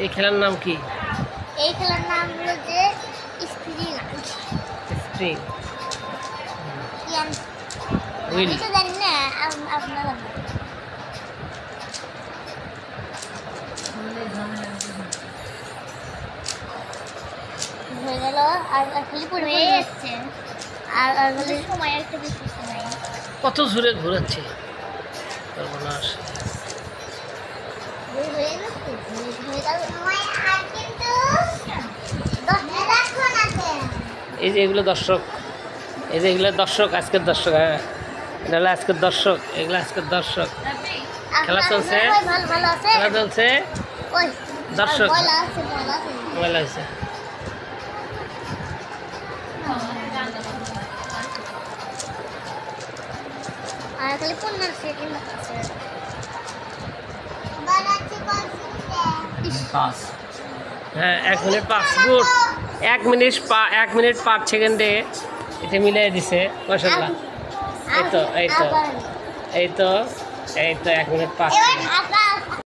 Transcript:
এই খেলার নাম কি? এই খেলার নাম হলো যে স্প্রিং। স্প্রিং আমি হুইল। তো জানি না, আপনারা জানেন। হয়ে গেল। আর খালি পড়ে যাচ্ছে। আর খালি সময় একটা বেশি সময়। কত জোরে ঘোরাচ্ছে সর্বনাশ। হয়ে যাচ্ছে, হয়ে গেল। আর কিন্তু 10 মিনিট রাখুন আছে। এই যে এগুলো দর্শক, এই যে এগুলো দর্শক, আজকের দর্শক। হ্যাঁ, এটা হলো আজকের দর্শক, এগুলো আজকের দর্শক। খেলা চলছে, ভালো ভালো আছে। খেলা চলছে, ওই দর্শক বলা আছে, বলা আছে। ময়লা হয়েছে। আর খালি 15 সেকেন্ড আছে। হ্যাঁ, 1 মিনিট 5 গুড। 1 মিনিট 5 সেকেন্ডে এটা মিলাই দিছে মাশাআল্লাহ। এই তো 1 মিনিট 5 এবার সেকেন্ড। ঢাকা